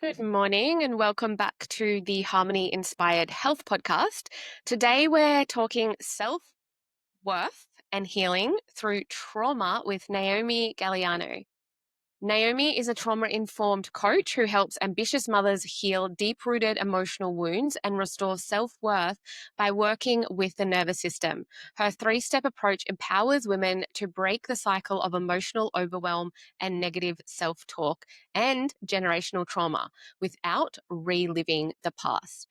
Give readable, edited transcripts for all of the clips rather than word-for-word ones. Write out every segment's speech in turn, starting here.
Good morning and welcome back to the Harmony Inspired Health Podcast. Today we're talking self-worth and healing through trauma with Naomi Galliano. Naomi is a trauma-informed coach who helps ambitious mothers heal deep-rooted emotional wounds and restore self-worth by working with the nervous system. Her three-step approach empowers women to break the cycle of emotional overwhelm and negative self-talk and generational trauma without reliving the past.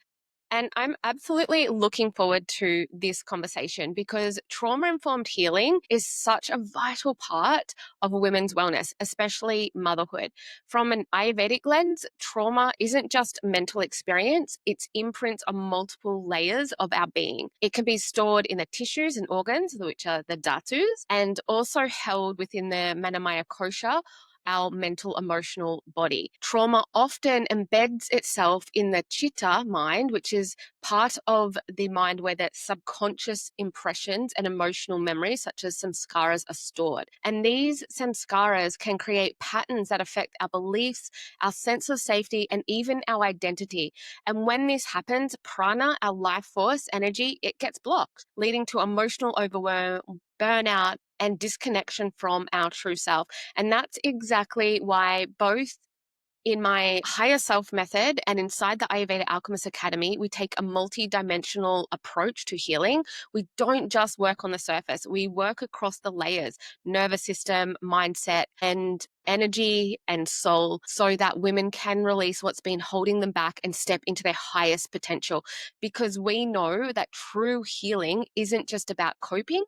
And I'm absolutely looking forward to this conversation because trauma informed healing is such a vital part of women's wellness, especially motherhood. From an Ayurvedic lens, trauma isn't just mental experience, it's imprints on multiple layers of our being. It can be stored in the tissues and organs, which are the dhatus, and also held within the Manamaya kosha, our mental emotional body. Trauma often embeds itself in the chitta mind, which is part of the mind where the subconscious impressions and emotional memories, such as samskaras, are stored. And these samskaras can create patterns that affect our beliefs, our sense of safety, and even our identity. And when this happens, prana, our life force, energy, it gets blocked, leading to emotional overwhelm, burnout, and disconnection from our true self. And that's exactly why both in my higher self method and inside the Ayurveda Alchemist Academy, we take a multi-dimensional approach to healing. We don't just work on the surface. We work across the layers, nervous system, mindset, and energy and soul, so that women can release what's been holding them back and step into their highest potential. Because we know that true healing isn't just about coping.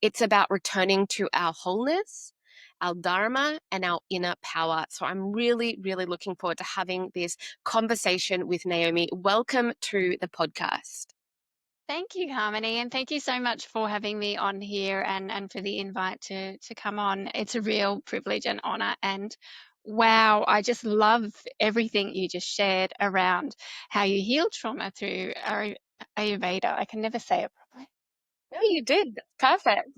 It's about returning to our wholeness, our dharma, and our inner power. So I'm really, really looking forward to having this conversation with Naomi. Welcome to the podcast. Thank you, Harmony, and thank you so much for having me on here and for the invite to come on. It's a real privilege and honor. And wow, I just love everything you just shared around how you heal trauma through Ayurveda. I can never say it properly. No, you did. Perfect.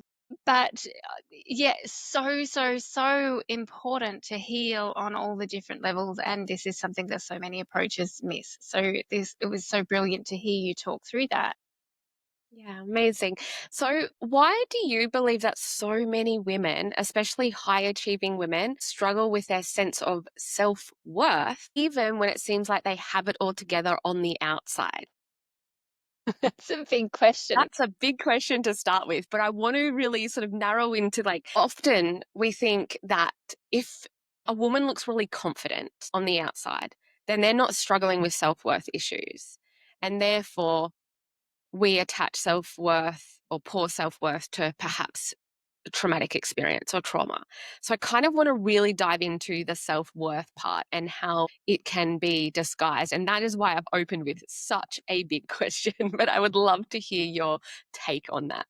But yeah, so important to heal on all the different levels. And this is something that so many approaches miss. So it was so brilliant to hear you talk through that. Yeah, amazing. So, why do you believe that so many women, especially high achieving women, struggle with their sense of self worth, even when it seems like they have it all together on the outside? That's a big question. That's a big question to start with, but I want to really sort of narrow into like often we think that if a woman looks really confident on the outside, then they're not struggling with self-worth issues. And therefore, we attach self-worth or poor self-worth to perhaps a traumatic experience or trauma. So I kind of want to really dive into the self-worth part and how it can be disguised. And that is why I've opened with such a big question, but I would love to hear your take on that.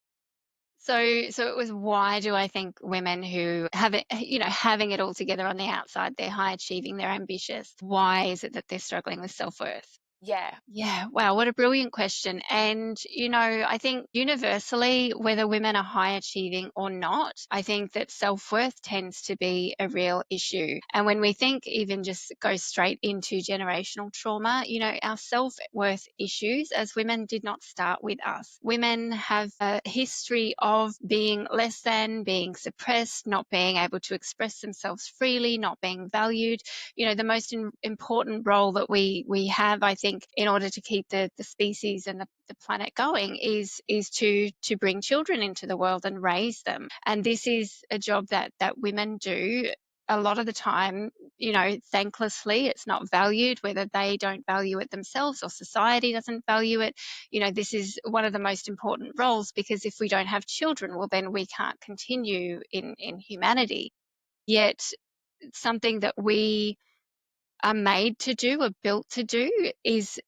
So it was, why do I think women who have it, having it all together on the outside, they're high achieving, they're ambitious. Why is it that they're struggling with self-worth? Yeah. Yeah, wow, what a brilliant question. And, I think universally, whether women are high achieving or not, I think that self-worth tends to be a real issue. And when we think, even just go straight into generational trauma, our self-worth issues as women did not start with us. Women have a history of being less than, being suppressed, not being able to express themselves freely, not being valued. The most important role that we have, I think, in order to keep the species and the planet going is to bring children into the world and raise them. And this is a job that women do a lot of the time, thanklessly. It's not valued, whether they don't value it themselves or society doesn't value it. This is one of the most important roles, because if we don't have children, well, then we can't continue in humanity. Yet something that we are made to do, are built to do, is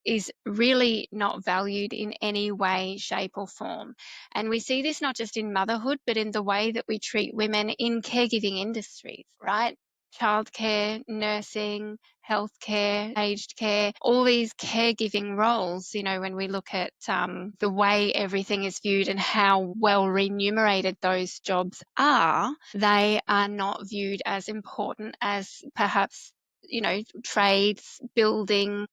really not valued in any way, shape, or form. And we see this not just in motherhood, but in the way that we treat women in caregiving industries, right? Childcare, nursing, healthcare, aged care, all these caregiving roles, when we look at the way everything is viewed and how well remunerated those jobs are, they are not viewed as important as perhaps, trades, building,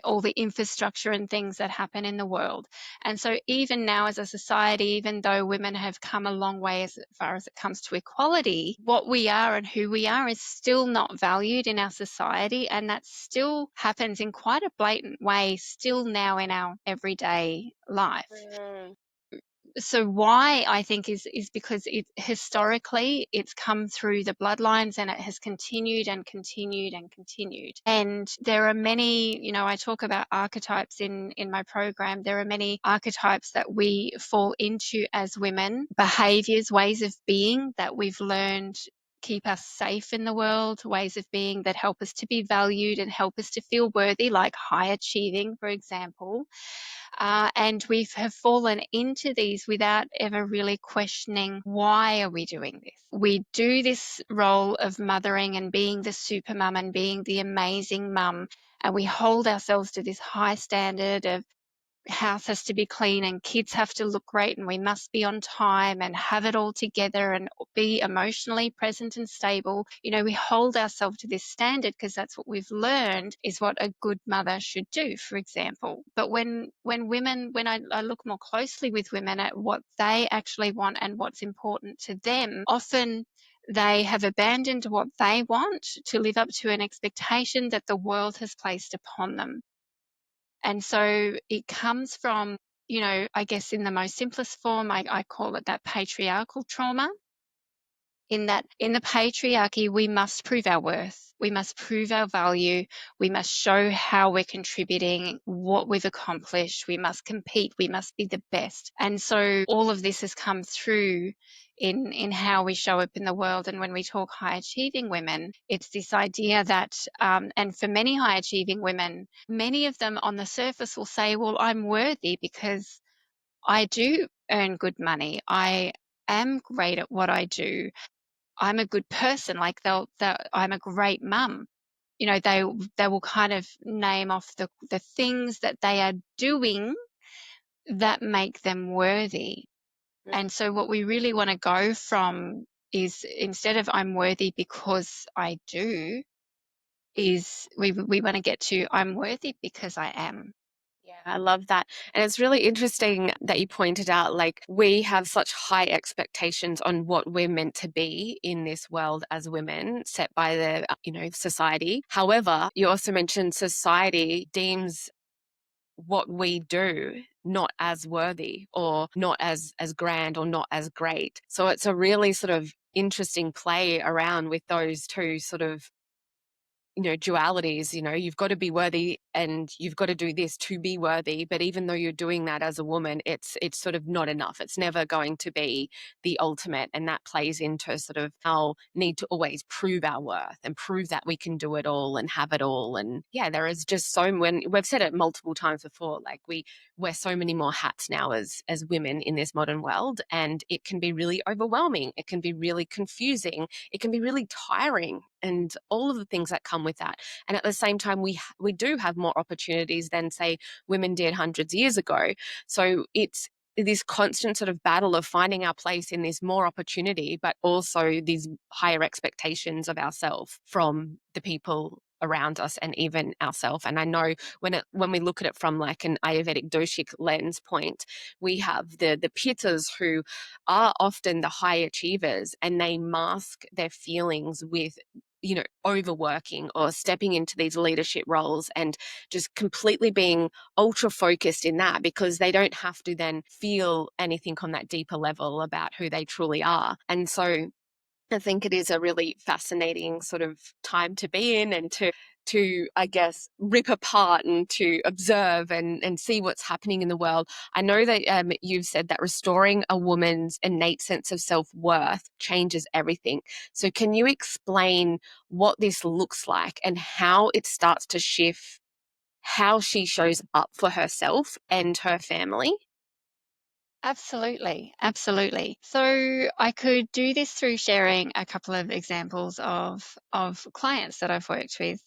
all the infrastructure and things that happen in the world. And so even now as a society, even though women have come a long way as far as it comes to equality, what we are and who we are is still not valued in our society. And that still happens in quite a blatant way still now in our everyday life. Mm. So why I think is because it historically it's come through the bloodlines and it has continued and continued and continued. And there are many, I talk about archetypes in my program. There are many archetypes that we fall into as women, behaviors, ways of being that we've learned keep us safe in the world, ways of being that help us to be valued and help us to feel worthy, like high achieving, for example. And we have fallen into these without ever really questioning, why are we doing this? We do this role of mothering and being the super mum and being the amazing mum, and we hold ourselves to this high standard of house has to be clean and kids have to look great and we must be on time and have it all together and be emotionally present and stable. We hold ourselves to this standard because that's what we've learned is what a good mother should do, for example. But when I look more closely with women at what they actually want and what's important to them, often they have abandoned what they want to live up to an expectation that the world has placed upon them. And so it comes from, I guess in the most simplest form, I call it that patriarchal trauma. In that, in the patriarchy, we must prove our worth. We must prove our value. We must show how we're contributing, what we've accomplished. We must compete. We must be the best. And so all of this has come through in how we show up in the world. And when we talk high achieving women, it's this idea that, and for many high achieving women, many of them on the surface will say, well, I'm worthy because I do earn good money. I am great at what I do. I'm a good person. Like I'm a great mum. They will kind of name off the things that they are doing that make them worthy. And so what we really want to go from is, instead of I'm worthy because I do, is we want to get to I'm worthy because I am. Yeah, I love that. And it's really interesting that you pointed out, like, we have such high expectations on what we're meant to be in this world as women, set by the, society. However, you also mentioned society deems what we do not as worthy or not as grand or not as great. So it's a really sort of interesting play around with those two sort of dualities. You've got to be worthy and you've got to do this to be worthy, but even though you're doing that as a woman, it's sort of not enough. It's never going to be the ultimate, and that plays into sort of our need to always prove our worth and prove that we can do it all and have it all. And yeah, there is just so many, we've said it multiple times before, like we wear so many more hats now as women in this modern world, and it can be really overwhelming, it can be really confusing, it can be really tiring, and all of the things that come with that. And at the same time, we do have more opportunities than, say, women did hundreds of years ago. So it's this constant sort of battle of finding our place in this more opportunity, but also these higher expectations of ourselves from the people around us and even ourselves. And I know when we look at it from like an Ayurvedic doshic lens point, we have the pittas who are often the high achievers, and they mask their feelings with overworking or stepping into these leadership roles and just completely being ultra focused in that, because they don't have to then feel anything on that deeper level about who they truly are. And so I think it is a really fascinating sort of time to be in, and to I guess rip apart and to observe and see what's happening in the world. I know that you've said that restoring a woman's innate sense of self-worth changes everything. So can you explain what this looks like and how it starts to shift how she shows up for herself and her family? Absolutely, absolutely. So I could do this through sharing a couple of examples of clients that I've worked with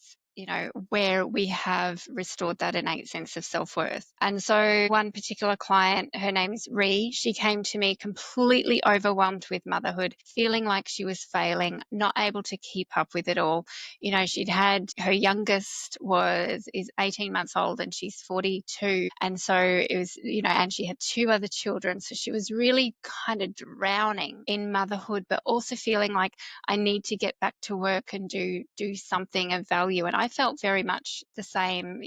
where we have restored that innate sense of self-worth. And so one particular client, her name is Ree, she came to me completely overwhelmed with motherhood, feeling like she was failing, not able to keep up with it all. She'd had, her youngest is 18 months old and she's 42. And so it was, and she had two other children. So she was really kind of drowning in motherhood, but also feeling like I need to get back to work and do something of value. And I felt very much the same,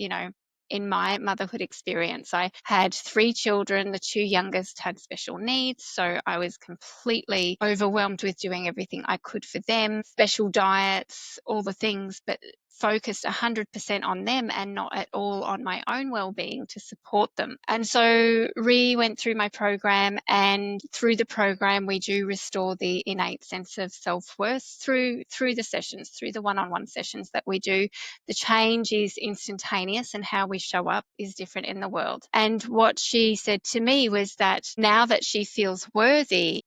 in my motherhood experience. I had three children. The two youngest had special needs, so I was completely overwhelmed with doing everything I could for them, special diets, all the things, but focused 100% on them and not at all on my own well-being to support them. And so Ree went through my program, and through the program we do restore the innate sense of self-worth through the sessions, through the one-on-one sessions that we do. The change is instantaneous and how we show up is different in the world. And what she said to me was that now that she feels worthy,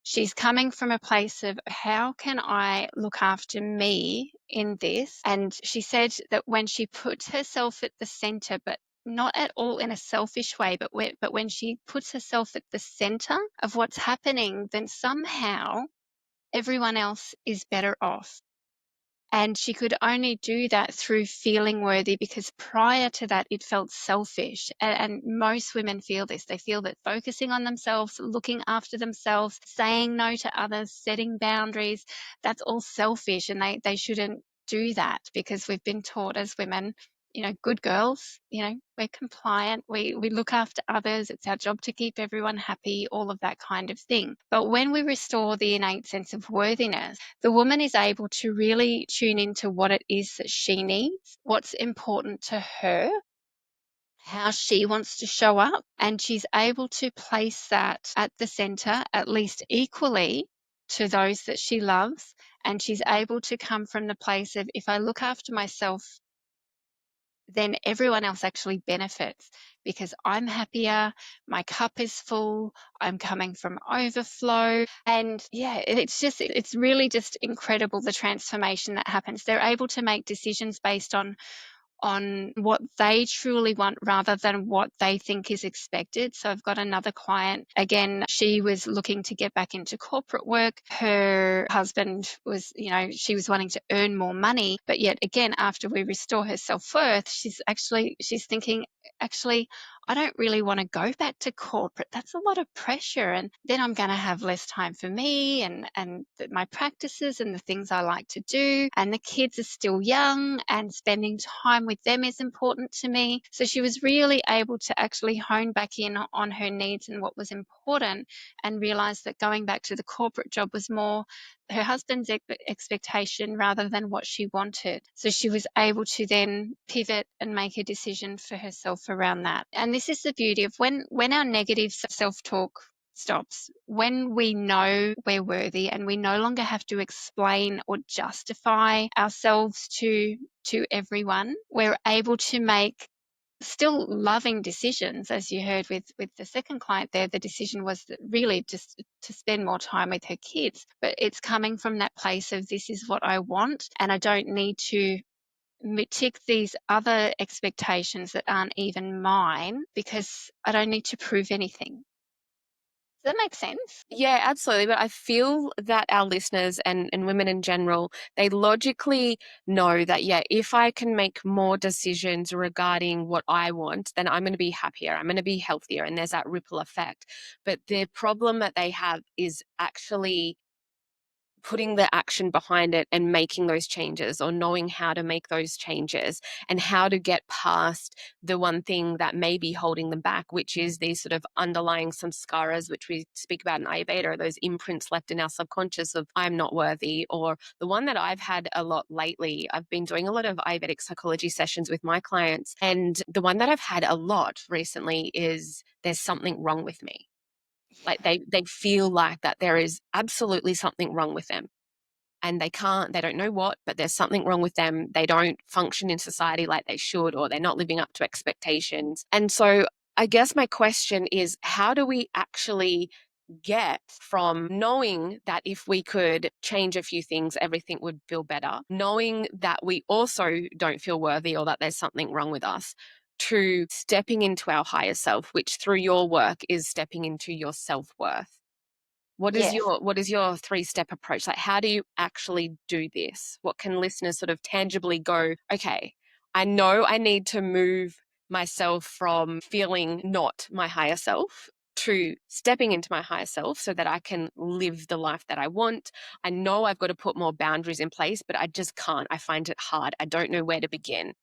she's coming from a place of how can I look after me in this? And she said that when she puts herself at the center, but not at all in a selfish way, but when she puts herself at the center of what's happening, then somehow everyone else is better off. And she could only do that through feeling worthy, because prior to that, it felt selfish. And most women feel this. They feel that focusing on themselves, looking after themselves, saying no to others, setting boundaries, that's all selfish. And they shouldn't do that, because we've been taught as women, good girls, we're compliant, we look after others, it's our job to keep everyone happy, all of that kind of thing. But when we restore the innate sense of worthiness, the woman is able to really tune into what it is that she needs, what's important to her, how she wants to show up, and she's able to place that at the center, at least equally to those that she loves. And she's able to come from the place of, if I look after myself, then everyone else actually benefits, because I'm happier, my cup is full, I'm coming from overflow. And yeah, it's really just incredible, the transformation that happens. They're able to make decisions based on what they truly want rather than what they think is expected. So I've got another client. Again, she was looking to get back into corporate work. Her husband was, she was wanting to earn more money, but yet again, after we restore her self-worth, she's thinking, actually, I don't really want to go back to corporate. That's a lot of pressure. And then I'm going to have less time for me and my practices and the things I like to do. And the kids are still young, and spending time with them is important to me. So she was really able to actually hone back in on her needs and what was important, and realize that going back to the corporate job was more her husband's expectation rather than what she wanted. So she was able to then pivot and make a decision for herself around that. And this is the beauty of when our negative self-talk stops, when we know we're worthy and we no longer have to explain or justify ourselves to everyone, we're able to make still loving decisions. As you heard with the second client there, the decision was really just to spend more time with her kids, but it's coming from that place of, this is what I want, and I don't need to tick these other expectations that aren't even mine, because I don't need to prove anything. Does that make sense? Yeah, absolutely. But I feel that our listeners and women in general, they logically know that, yeah, if I can make more decisions regarding what I want, then I'm going to be happier, I'm going to be healthier, and there's that ripple effect. But the problem that they have is actually putting the action behind it and making those changes, or knowing how to make those changes and how to get past the one thing that may be holding them back, which is these sort of underlying samskaras, which we speak about in Ayurveda, those imprints left in our subconscious of I'm not worthy. Or the one that I've had a lot lately, I've been doing a lot of Ayurvedic psychology sessions with my clients, and the one that I've had a lot recently is there's something wrong with me. Like they feel like that there is absolutely something wrong with them, and they don't know what, but there's something wrong with them. They don't function in society like they should, or they're not living up to expectations. And so I guess my question is, how do we actually get from knowing that if we could change a few things, everything would feel better, knowing that we also don't feel worthy or that there's something wrong with us, to stepping into our higher self, which through your work is stepping into your self-worth. Yes. What is your three-step approach? Like, how do you actually do this? What can listeners sort of tangibly go, okay, I know I need to move myself from feeling not my higher self to stepping into my higher self so that I can live the life that I want. I know I've got to put more boundaries in place, but I just can't. I find it hard. I don't know where to begin.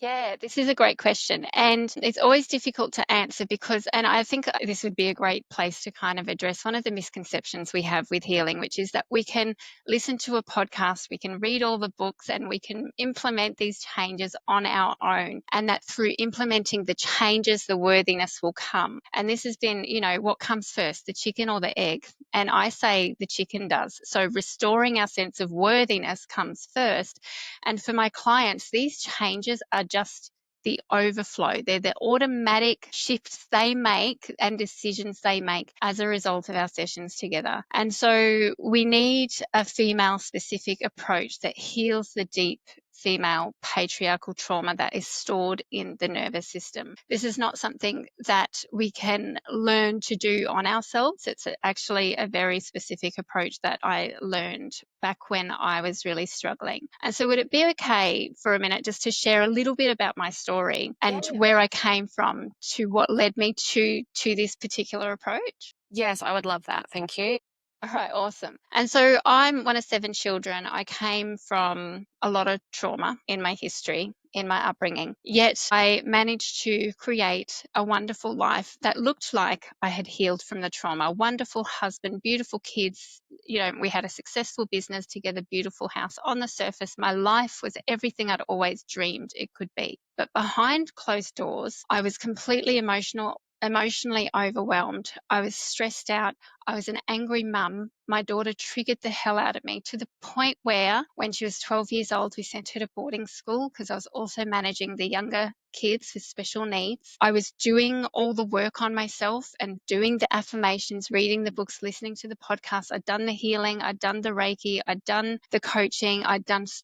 Yeah, this is a great question. And it's always difficult to answer because, and I think this would be a great place to kind of address one of the misconceptions we have with healing, which is that we can listen to a podcast, we can read all the books, and we can implement these changes on our own. And that through implementing the changes, the worthiness will come. And this has been, what comes first, the chicken or the egg? And I say the chicken does. So restoring our sense of worthiness comes first. And for my clients, these changes are just the overflow. They're the automatic shifts they make and decisions they make as a result of our sessions together. And so we need a female specific approach that heals the deep female patriarchal trauma that is stored in the nervous system. This is not something that we can learn to do on ourselves. It's actually a very specific approach that I learned back when I was really struggling. And so would it be okay for a minute just to share a little bit about my story and Yeah. where I came from to what led me to this particular approach? Yes, I would love that. Thank you. All right, awesome. And so I'm one of 7 children. I came from a lot of trauma in my history, in my upbringing. Yet I managed to create a wonderful life that looked like I had healed from the trauma. Wonderful husband, beautiful kids. We had a successful business together, beautiful house. On the surface, my life was everything I'd always dreamed it could be. But behind closed doors, I was completely emotionally overwhelmed. I was stressed out. I was an angry mum. My daughter triggered the hell out of me to the point where, when she was 12 years old, we sent her to boarding school because I was also managing the younger kids with special needs. I was doing all the work on myself and doing the affirmations, reading the books, listening to the podcasts. I'd done the healing, I'd done the Reiki, I'd done the coaching,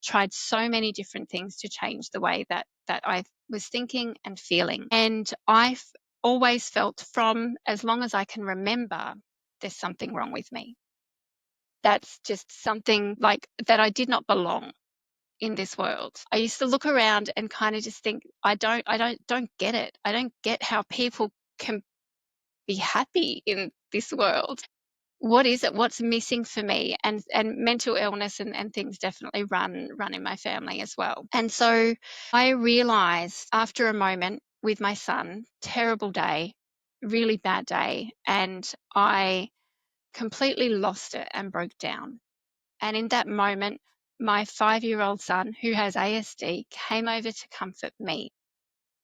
tried so many different things to change the way that I was thinking and feeling. And I've always felt, from as long as I can remember, there's something wrong with me. That's just something like that. I did not belong in this world. I used to look around and kind of just think, I don't get it. I don't get how people can be happy in this world. What is it? What's missing for me? And mental illness and things definitely run in my family as well. And so I realized after a moment with my son, terrible day, really bad day, and I completely lost it and broke down. And in that moment, my 5-year-old son, who has ASD, came over to comfort me.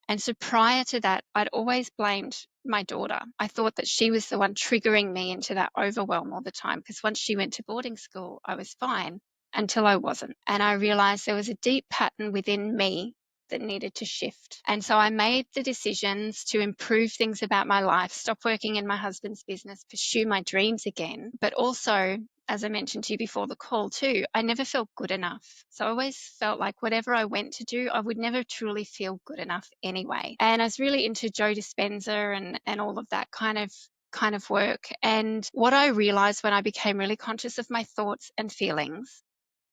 And so prior to that, I'd always blamed my daughter. I thought that she was the one triggering me into that overwhelm all the time, because once she went to boarding school, I was fine until I wasn't. And I realized there was a deep pattern within me that needed to shift. And so I made the decisions to improve things about my life, stop working in my husband's business, pursue my dreams again, but also, as I mentioned to you before the call too, I never felt good enough. So I always felt like whatever I went to do, I would never truly feel good enough anyway. And I was really into Joe Dispenza and all of that kind of work. And what I realized when I became really conscious of my thoughts and feelings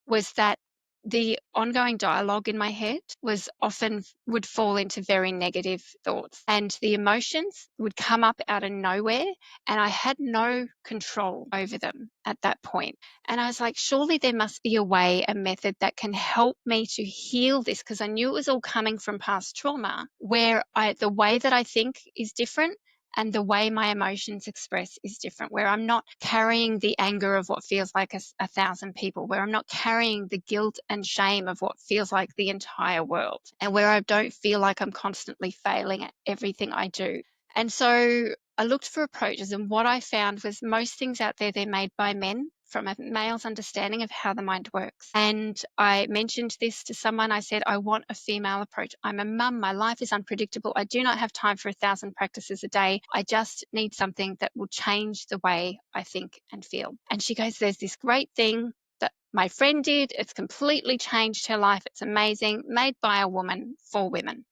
was that the ongoing dialogue in my head was often would fall into very negative thoughts, and the emotions would come up out of nowhere, and I had no control over them at that point. And I was like, surely there must be a way, a method that can help me to heal this, because I knew it was all coming from past trauma, where the way that I think is different and the way my emotions express is different, where I'm not carrying the anger of what feels like a thousand people, where I'm not carrying the guilt and shame of what feels like the entire world, and where I don't feel like I'm constantly failing at everything I do. And so I looked for approaches, and what I found was most things out there, they're made by men from a male's understanding of how the mind works. And I mentioned this to someone. I said, I want a female approach. I'm a mum. My life is unpredictable. I do not have time for 1,000 practices a day. I just need something that will change the way I think and feel. And she goes, there's this great thing that my friend did. It's completely changed her life. It's amazing, made by a woman for women.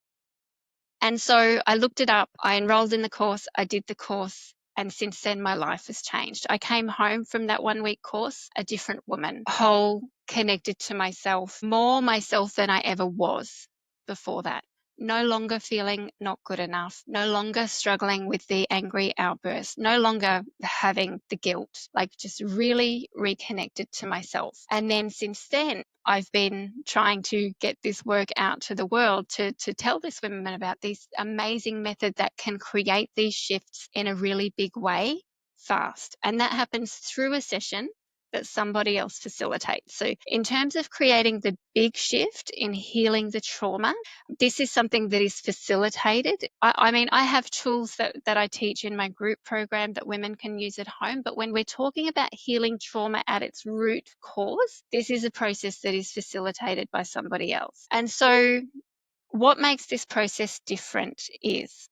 And so I looked it up. I enrolled in the course. I did the course. And since then, my life has changed. I came home from that 1-week course a different woman, whole, connected to myself, more myself than I ever was before that. No longer feeling not good enough, no longer struggling with the angry outburst, no longer having the guilt, like just really reconnected to myself. And then since then, I've been trying to get this work out to the world to tell these women about this amazing method that can create these shifts in a really big way fast. And that happens through a session that somebody else facilitates. So in terms of creating the big shift in healing the trauma, this is something that is facilitated. I mean, I have tools that I teach in my group program that women can use at home. But when we're talking about healing trauma at its root cause, this is a process that is facilitated by somebody else. And so what makes this process different is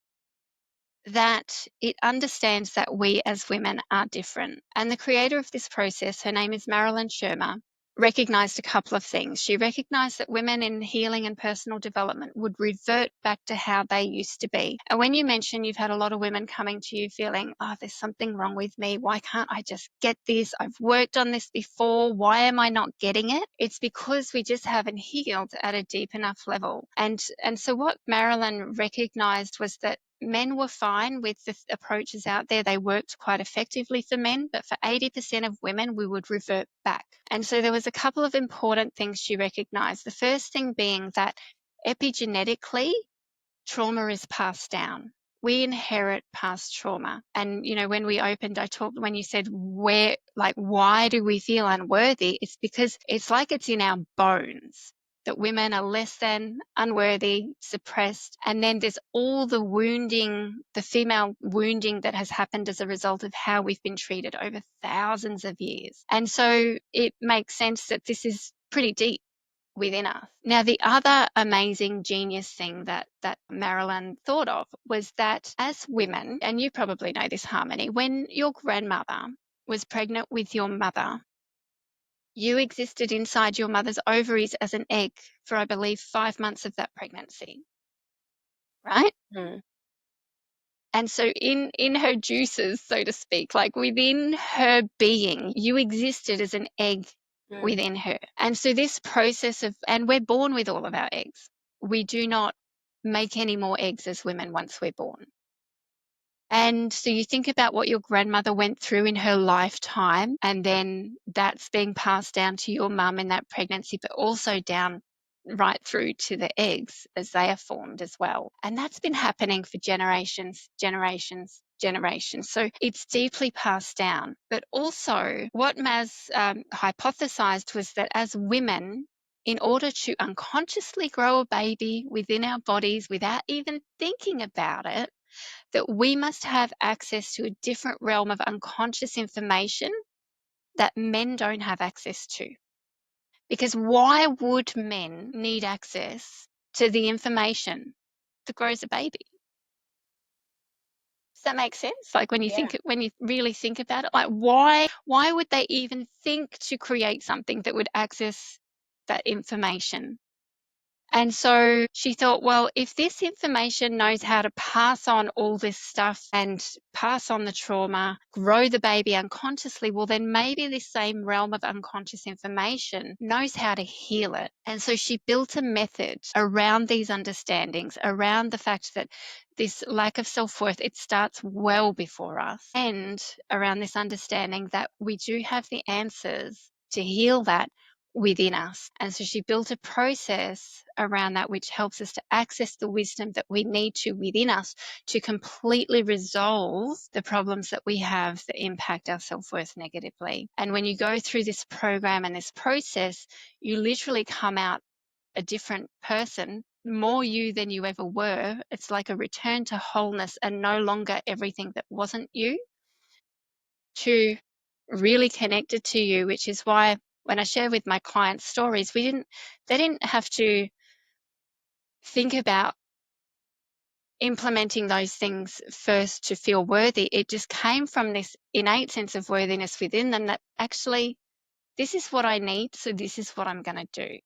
that it understands that we as women are different. And the creator of this process, her name is Marilyn Shermer, recognized a couple of things. She recognized that women in healing and personal development would revert back to how they used to be. And when you mention you've had a lot of women coming to you feeling, oh, there's something wrong with me. Why can't I just get this? I've worked on this before. Why am I not getting it? It's because we just haven't healed at a deep enough level. And so what Marilyn recognized was that men were fine with the approaches out there. They worked quite effectively for men, but for 80% of women, we would revert back. And so there was a couple of important things she recognized. The first thing being that epigenetically, trauma is passed down. We inherit past trauma. And, you know, when we opened, when you said why do we feel unworthy? It's because it's like it's in our bones that women are less than, unworthy, suppressed. And then there's all the wounding, the female wounding that has happened as a result of how we've been treated over thousands of years. And so it makes sense that this is pretty deep within us. Now, the other amazing genius thing that Marilyn thought of was that as women, and you probably know this, Harmony, when your grandmother was pregnant with your mother, you existed inside your mother's ovaries as an egg for, I believe, 5 months of that pregnancy, right? Mm. And so in her juices, so to speak, like within her being, you existed as an egg within her. And so this process and we're born with all of our eggs. We do not make any more eggs as women once we're born. And so you think about what your grandmother went through in her lifetime, and then that's being passed down to your mum in that pregnancy, but also down right through to the eggs as they are formed as well. And that's been happening for generations. So it's deeply passed down. But also what Maz hypothesized was that as women, in order to unconsciously grow a baby within our bodies without even thinking about it, that we must have access to a different realm of unconscious information that men don't have access to. Because why would men need access to the information that grows a baby? Does that make sense? Like when you when you really think about it, like why would they even think to create something that would access that information? And so she thought, well, if this information knows how to pass on all this stuff and pass on the trauma, grow the baby unconsciously, well, then maybe this same realm of unconscious information knows how to heal it. And so she built a method around these understandings, around the fact that this lack of self-worth, it starts well before us, and around this understanding that we do have the answers to heal that within us. And so she built a process around that which helps us to access the wisdom that we need to within us to completely resolve the problems that we have that impact our self-worth negatively. And when you go through this program and this process, you literally come out a different person, more you than you ever were. It's like a return to wholeness and no longer everything that wasn't you, to really connected to you, which is why when I share with my clients stories, they didn't have to think about implementing those things first to feel worthy. It just came from this innate sense of worthiness within them that actually, this is what I need, so this is what I'm going to do.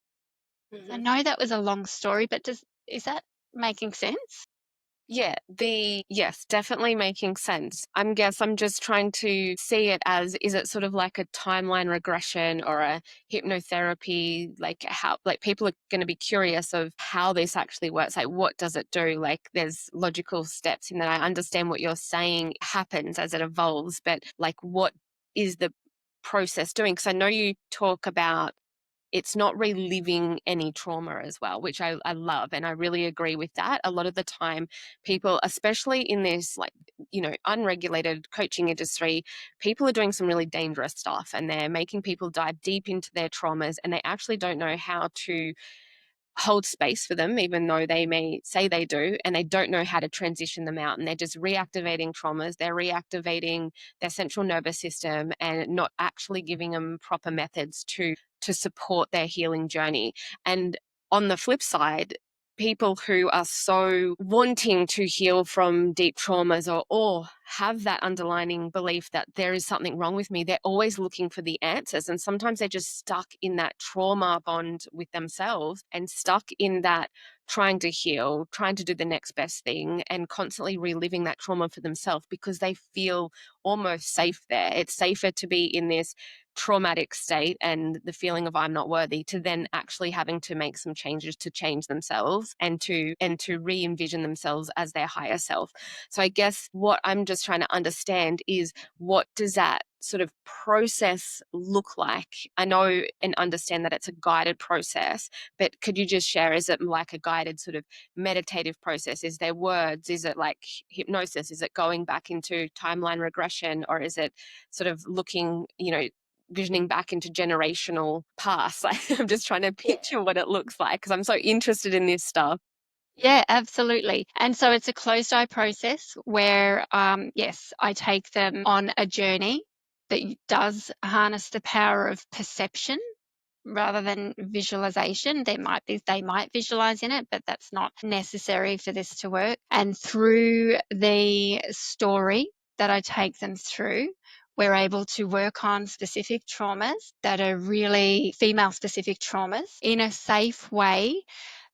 I Mhm. know that was a long story, but is that making sense? Yeah, yes, definitely making sense. I'm just trying to see it as, is it sort of like a timeline regression or a hypnotherapy? Like how, like people are going to be curious of how this actually works. Like what does it do? Like there's logical steps in that. I understand what you're saying happens as it evolves, but like what is the process doing? Because I know you talk about it's not reliving any trauma as well, which I love. And I really agree with that. A lot of the time, people, especially in this, like, unregulated coaching industry, people are doing some really dangerous stuff and they're making people dive deep into their traumas and they actually don't know how to hold space for them, even though they may say they do, and they don't know how to transition them out. And they're just reactivating traumas, they're reactivating their central nervous system and not actually giving them proper methods to support their healing journey. And on the flip side, people who are so wanting to heal from deep traumas or have that underlying belief that there is something wrong with me, they're always looking for the answers. And sometimes they're just stuck in that trauma bond with themselves and stuck in that trying to heal, trying to do the next best thing, and constantly reliving that trauma for themselves because they feel almost safe there. It's safer to be in this traumatic state and the feeling of I'm not worthy to then actually having to make some changes to change themselves and to re-envision themselves as their higher self. So I guess what I'm just trying to understand is, what does that sort of process look like? I know and understand that it's a guided process, but could you just share, is it like a guided sort of meditative process? Is there words? Is it like hypnosis? Is it going back into timeline regression? Or is it sort of looking, visioning back into generational past? Like, I'm just trying to Yeah. picture what it looks like because I'm so interested in this stuff. Yeah, absolutely. And so it's a closed eye process where, yes, I take them on a journey that does harness the power of perception rather than visualization. They might visualize in it, but that's not necessary for this to work. And through the story that I take them through, we're able to work on specific traumas that are really female specific traumas in a safe way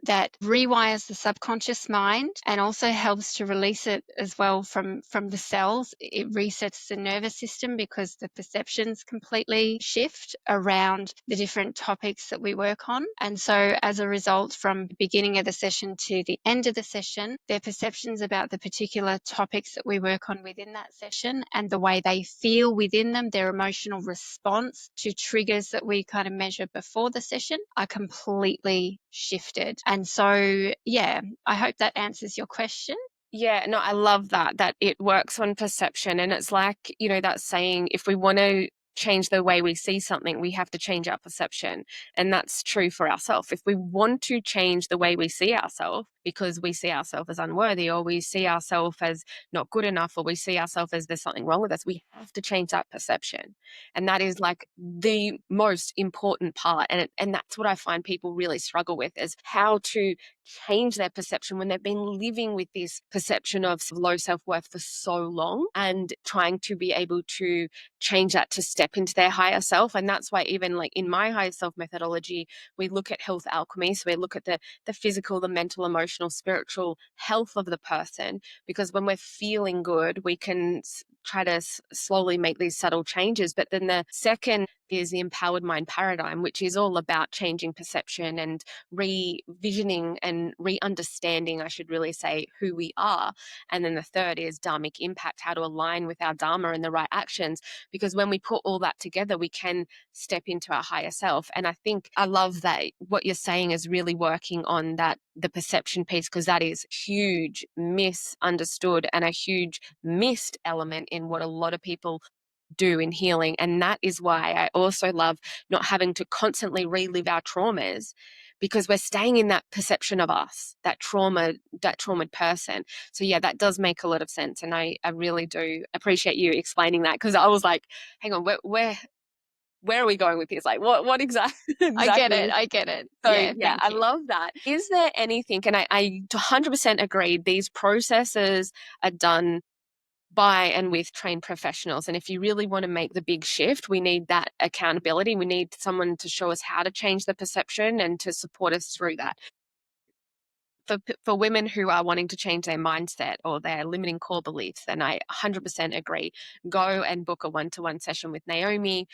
that rewires the subconscious mind and also helps to release it as well from the cells. It resets the nervous system because the perceptions completely shift around the different topics that we work on. And so as a result, from the beginning of the session to the end of the session, their perceptions about the particular topics that we work on within that session and the way they feel within them, their emotional response to triggers that we kind of measure before the session, are completely shifted. And so, yeah, I hope that answers your question. Yeah, no, I love that it works on perception. And it's like, that saying, if we want to change the way we see something, we have to change our perception. And that's true for ourselves. If we want to change the way we see ourselves, because we see ourselves as unworthy, or we see ourselves as not good enough, or we see ourselves as there's something wrong with us, we have to change that perception. And that is like the most important part. And that's what I find people really struggle with, is how to change their perception when they've been living with this perception of low self-worth for so long, and trying to be able to change that to step into their higher self. And that's why, even like in my higher self methodology, we look at health alchemy. So we look at the physical, the mental, emotional, spiritual health of the person, because when we're feeling good, we can try to slowly make these subtle changes. But then the second is the empowered mind paradigm, which is all about changing perception and revisioning and re-understanding, I should really say, who we are. And then the third is dharmic impact, how to align with our dharma and the right actions. Because when we put all that together, we can step into our higher self. And I think I love that what you're saying is really working on that, the perception piece, because that is huge misunderstood and a huge missed element in what a lot of people do in healing. And that is why I also love not having to constantly relive our traumas, because we're staying in that perception of us, that trauma, that traumatized person. So yeah, that does make a lot of sense. And I really do appreciate you explaining that, because I was like, hang on, where are we going with this? Like what exactly I get exactly it. is. I get it. So Yeah, yeah, thank I you. love that. Is there anything, and I 100% agree, these processes are done by and with trained professionals. And if you really want to make the big shift, we need that accountability. We need someone to show us how to change the perception and to support us through that. For women who are wanting to change their mindset or their limiting core beliefs, then I 100% agree. Go and book a one-to-one session with Naomi,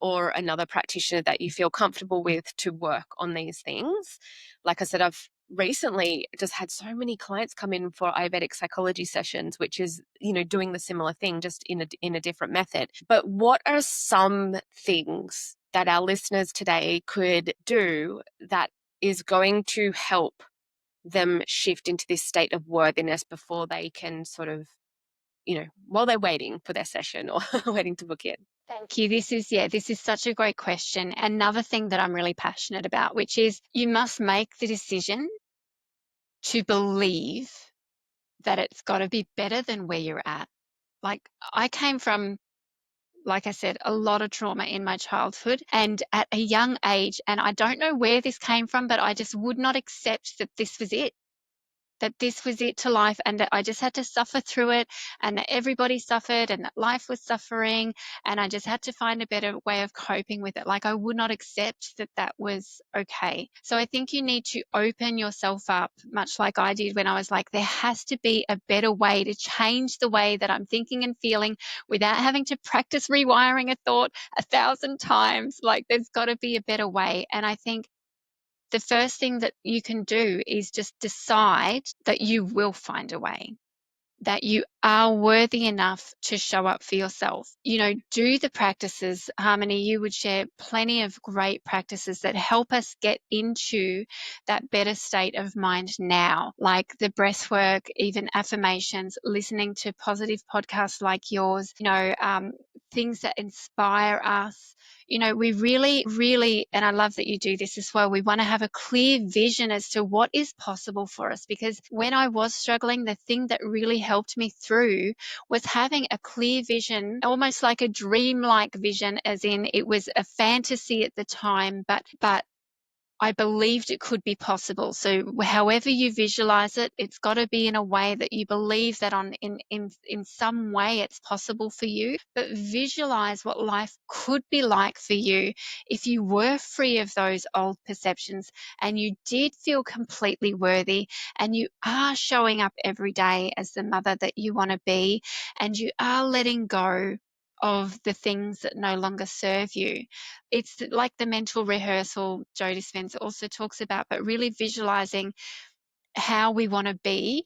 or another practitioner that you feel comfortable with to work on these things. Like I said, I've recently just had so many clients come in for Ayurvedic psychology sessions, which is, doing the similar thing, just in a different method. But what are some things that our listeners today could do that is going to help them shift into this state of worthiness before they can sort of, while they're waiting for their session or waiting to book in? Thank you. This is such a great question. Another thing that I'm really passionate about, which is you must make the decision to believe that it's got to be better than where you're at. Like I came from, like I said, a lot of trauma in my childhood and at a young age. And I don't know where this came from, but I just would not accept that this was it, that this was it to life, and that I just had to suffer through it, and that everybody suffered, and that life was suffering, and I just had to find a better way of coping with it. Like I would not accept that that was okay. So I think you need to open yourself up, much like I did when I was like, there has to be a better way to change the way that I'm thinking and feeling without having to practice rewiring a thought 1,000 times. Like there's got to be a better way. And I think the first thing that you can do is just decide that you will find a way, that you are worthy enough to show up for yourself. Do the practices. Harmony, you would share plenty of great practices that help us get into that better state of mind now, like the breath work, even affirmations, listening to positive podcasts like yours, things that inspire us. We really, really, and I love that you do this as well, we want to have a clear vision as to what is possible for us. Because when I was struggling, the thing that really helped me through was having a clear vision, almost like a dream-like vision, as in it was a fantasy at the time, but I believed it could be possible. So however you visualize it, it's got to be in a way that you believe that in some way it's possible for you. But visualize what life could be like for you if you were free of those old perceptions and you did feel completely worthy and you are showing up every day as the mother that you want to be, and you are letting go of the things that no longer serve you. It's like the mental rehearsal Joe Dispenza also talks about, but really visualizing how we want to be,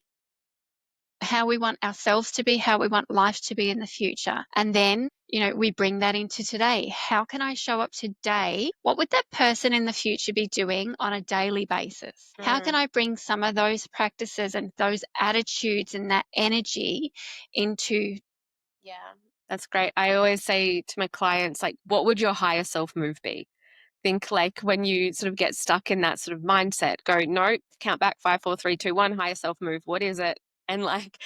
how we want ourselves to be, how we want life to be in the future. And then, we bring that into today. How can I show up today? What would that person in the future be doing on a daily basis? How can I bring some of those practices and those attitudes and that energy into. Yeah, that's great. I always say to my clients, like, what would your higher self move be? Think like when you sort of get stuck in that sort of mindset, go, no, count back, 5, 4, 3, 2, 1, higher self move. What is it? And like,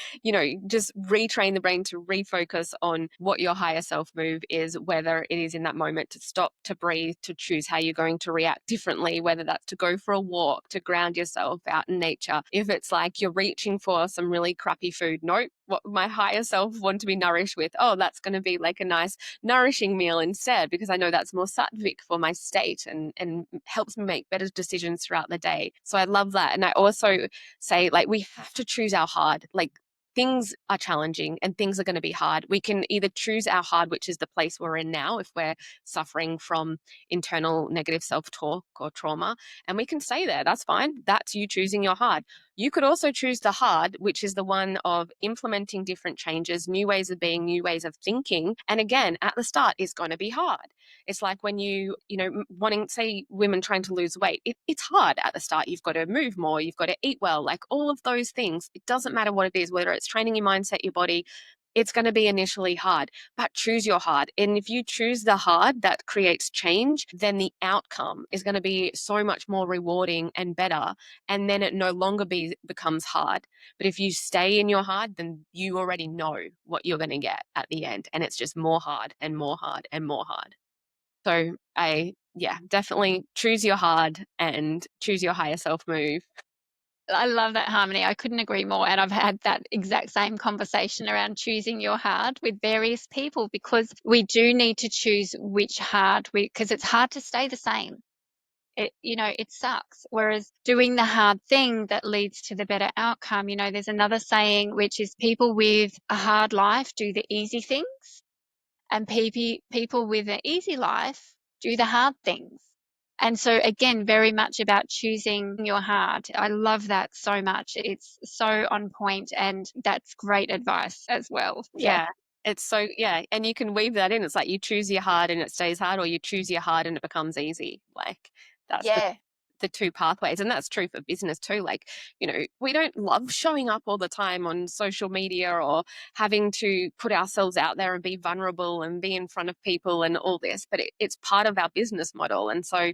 just retrain the brain to refocus on what your higher self move is, whether it is in that moment to stop, to breathe, to choose how you're going to react differently, whether that's to go for a walk, to ground yourself out in nature. If it's like you're reaching for some really crappy food, no, what my higher self want to be nourished with, oh, that's going to be like a nice nourishing meal instead, because I know that's more sattvic for my state and helps me make better decisions throughout the day. So I love that. And I also say, like, we have to choose our hard. Like, things are challenging and things are going to be hard. We can either choose our hard, which is the place we're in now, if we're suffering from internal negative self-talk or trauma, and we can stay there. That's fine. That's you choosing your hard. You could also choose the hard, which is the one of implementing different changes, new ways of being, new ways of thinking. And again, at the start, it's going to be hard. It's like when wanting, say, women trying to lose weight, it's hard at the start. You've got to move more, you've got to eat well, like all of those things. It doesn't matter what it is, whether it's training your mindset, your body, it's going to be initially hard, but choose your hard. And if you choose the hard that creates change, then the outcome is going to be so much more rewarding and better. And then it no longer becomes hard. But if you stay in your hard, then you already know what you're going to get at the end. And it's just more hard and more hard and more hard. So yeah, definitely choose your hard and choose your higher self move. I love that, Harmony. I couldn't agree more. And I've had that exact same conversation around choosing your hard with various people, because we do need to choose which hard because it's hard to stay the same. It sucks. Whereas doing the hard thing that leads to the better outcome, there's another saying, which is people with a hard life do the easy things, and people with an easy life do the hard things. And so again, very much about choosing your heart. I love that so much. It's so on point, and that's great advice as well. Yeah. Yeah. It's so, yeah. And you can weave that in. It's like you choose your hard and it stays hard, or you choose your hard and it becomes easy. Like that's Yeah. the two pathways. And that's true for business too. Like, we don't love showing up all the time on social media or having to put ourselves out there and be vulnerable and be in front of people and all this, but it's part of our business model. And so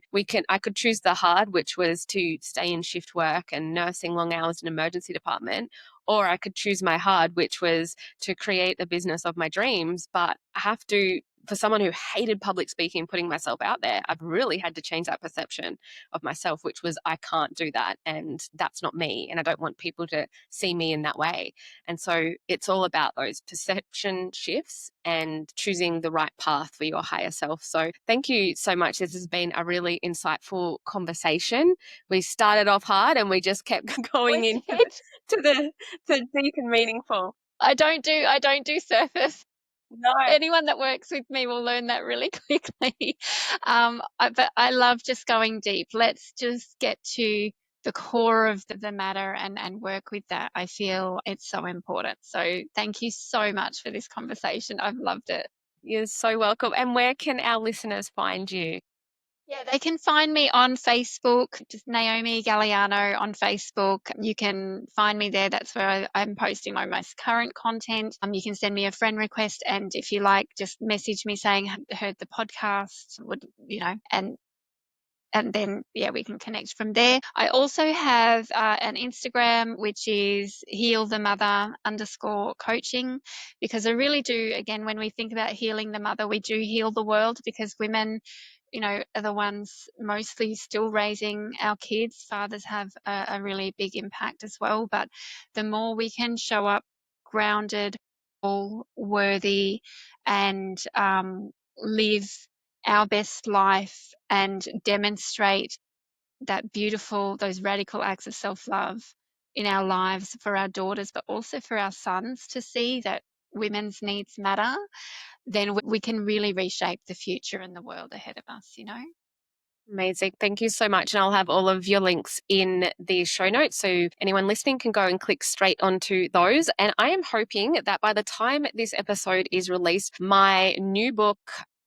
I could choose the hard, which was to stay in shift work and nursing long hours in emergency department, or I could choose my hard, which was to create the business of my dreams. But I have to, for someone who hated public speaking and putting myself out there, I've really had to change that perception of myself, which was I can't do that. And that's not me. And I don't want people to see me in that way. And so it's all about those perception shifts and choosing the right path for your higher self. So thank you so much. This has been a really insightful conversation. We started off hard and we just kept going We into did. the deep and meaningful. I don't do surface. No. Anyone that works with me will learn that really quickly. But I love just going deep. Let's just get to the core of the matter and work with that. I feel it's so important. So thank you so much for this conversation. I've loved it. You're so welcome. And where can our listeners find you? Yeah, they can find me on Facebook, just Naomi Galliano on Facebook. You can find me there. That's where I'm posting my most current content. You can send me a friend request, and if you like, just message me saying heard the podcast, and then yeah, we can connect from there. I also have an Instagram, which is heal the mother _coaching, because I really do, again, when we think about healing the mother, we do heal the world, because women, are the ones mostly still raising our kids. Fathers have a really big impact as well, but the more we can show up grounded, all worthy, and live our best life and demonstrate those radical acts of self-love in our lives for our daughters, but also for our sons, to see that women's needs matter, then we can really reshape the future and the world ahead of us. Amazing. Thank you so much. And I'll have all of your links in the show notes, so anyone listening can go and click straight onto those. And I am hoping that by the time this episode is released, my new book,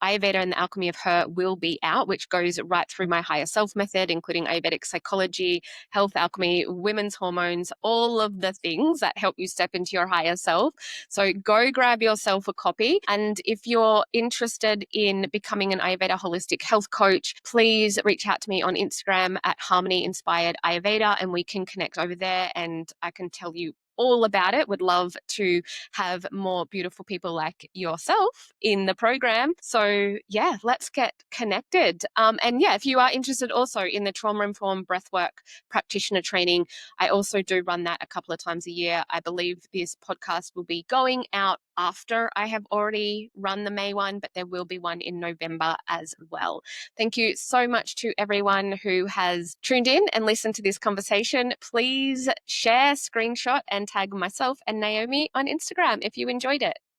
Ayurveda and the Alchemy of Her, will be out, which goes right through my higher self method, including Ayurvedic psychology, health alchemy, women's hormones, all of the things that help you step into your higher self. So go grab yourself a copy. And if you're interested in becoming an Ayurveda holistic health coach, please reach out to me on Instagram at Harmony Inspired Ayurveda, and we can connect over there and I can tell you all about it. Would love to have more beautiful people like yourself in the program. So yeah, let's get connected. And yeah, if you are interested also in the trauma-informed breathwork practitioner training, I also do run that a couple of times a year. I believe this podcast will be going out after I have already run the May one, but there will be one in November as well. Thank you so much to everyone who has tuned in and listened to this conversation. Please share, screenshot, and tag myself and Naomi on Instagram if you enjoyed it.